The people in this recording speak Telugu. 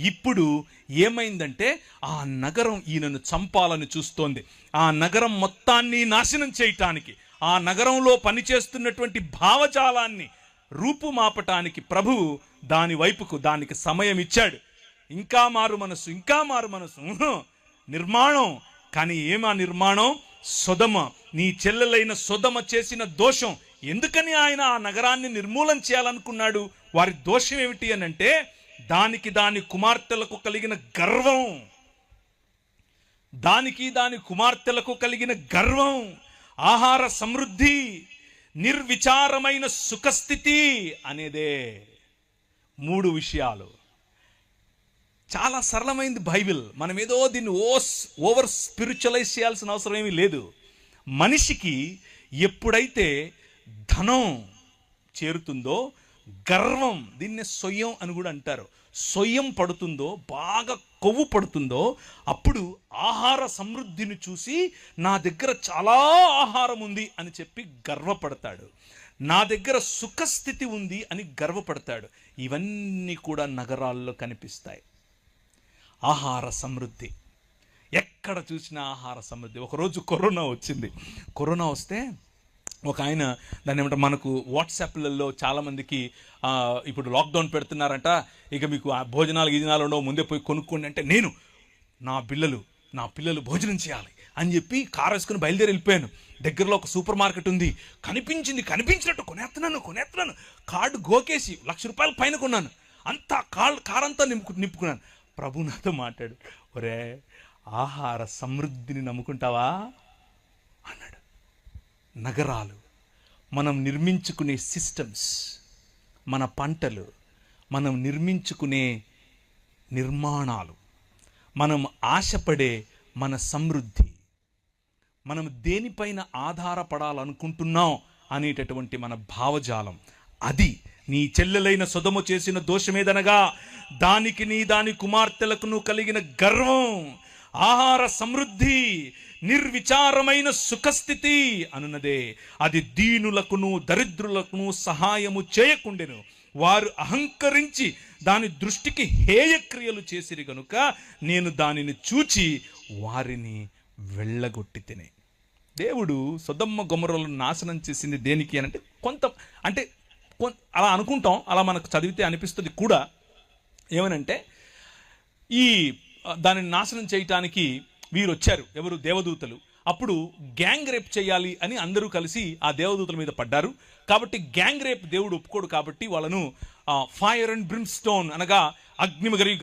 ఇప్పుడు ఏమైందంటే ఆ నగరం ఈయనను చంపాలని చూస్తోంది. ఆ నగరం మొత్తాన్ని నాశనం చేయటానికి, ఆ నగరంలో పనిచేస్తున్నటువంటి భావజాలాన్ని రూపుమాపటానికి ప్రభువు దాని వైపుకు దానికి సమయం ఇచ్చాడు. ఇంకా మారు మనసు నిర్మాణం. కానీ ఏమా నిర్మాణం? సొదమ, నీ చెల్లెలైన సొదమ చేసిన దోషం. ఎందుకని ఆయన ఆ నగరాన్ని నిర్మూలన చేయాలనుకున్నాడు? వారి దోషం ఏమిటి అని అంటే, దాని కుమార్తెలకు కలిగిన గర్వం, దాని కుమార్తెలకు కలిగిన గర్వం, ఆహార సమృద్ధి, నిర్విచారమైన సుఖస్థితి అనేదే. 3 విషయాలు. చాలా సరళమైంది బైబిల్. మనం ఏదో దీన్ని ఓవర్ స్పిరిచువలైజ్ చేయాల్సిన అవసరం ఏమీ లేదు. మనిషికి ఎప్పుడైతే ధనం చేరుతుందో, గర్వం, దీన్నే సొయ్యం అని కూడా అంటారు, సొయ్యం పడుతుందో, బాగా కొవ్వు పడుతుందో, అప్పుడు ఆహార సమృద్ధిని చూసి నా దగ్గర చాలా ఆహారం ఉంది అని చెప్పి గర్వపడతాడు. నా దగ్గర సుఖస్థితి ఉంది అని గర్వపడతాడు. ఇవన్నీ కూడా నగరాల్లో కనిపిస్తాయి. ఆహార సమృద్ధి, ఎక్కడ చూసినా ఆహార సమృద్ధి. ఒకరోజు కరోనా వచ్చింది. కరోనా వస్తే ఒక ఆయన దాన్ని ఏమంటారు, మనకు వాట్సాప్లలో చాలామందికి ఇప్పుడు లాక్డౌన్ పెడుతున్నారంట, ఇక మీకు భోజనాలు గిజనాలు ఉండవు, ముందే పోయి కొనుక్కోండి అంటే, నేను నా పిల్లలు భోజనం చేయాలి అని చెప్పి కారు వేసుకుని బయలుదేరి వెళ్ళిపోయాను. దగ్గరలో ఒక సూపర్ మార్కెట్ ఉంది. కనిపించినట్టు కొనేస్తున్నాను. కార్డు గోకేసి ₹1,00,000 పైన కొన్నాను. అంతా కారంతా నింపుకున్నాను. ప్రభు నాతో మాట్లాడు, ఒరే ఆహార సమృద్ధిని నమ్ముకుంటావా అన్నాడు. నగరాలు, మనం నిర్మించుకునే సిస్టమ్స్, మన పంటలు, మనం నిర్మించుకునే నిర్మాణాలు, మనం ఆశపడే మన సమృద్ధి, మనం దేనిపైన ఆధారపడాలనుకుంటున్నాం అనేటటువంటి మన భావజాలం, అది నీ చెల్లెలైన సొదొమ చేసిన దోషమేదనగా, దాని కుమార్తెలకు కలిగిన గర్వం, ఆహార సమృద్ధి, నిర్విచారమైన సుఖస్థితి అనున్నదే. అది దీనులకును దరిద్రులకును సహాయము చేయకుండెను. వారు అహంకరించి దాని దృష్టికి హేయక్రియలు చేసిరి గనుక నేను దానిని చూచి వారిని వెళ్ళగొట్టి తినే. దేవుడు సొదొమ గొమొర్రాలను నాశనం చేసింది దేనికి అని అంటే అలా అనుకుంటాం, అలా మనకు చదివితే అనిపిస్తుంది కూడా. ఏమనంటే, ఈ దానిని నాశనం చేయటానికి వీరు వచ్చారు, ఎవరు? దేవదూతలు. అప్పుడు గ్యాంగ్ రేప్ చేయాలి అని అందరూ కలిసి ఆ దేవదూతల మీద పడ్డారు. కాబట్టి గ్యాంగ్ రేప్ దేవుడు ఒప్పుకోడు. కాబట్టి వాళ్ళను ఫైర్ అండ్ బ్రిమ్స్టోన్ అనగా అగ్నిమగరి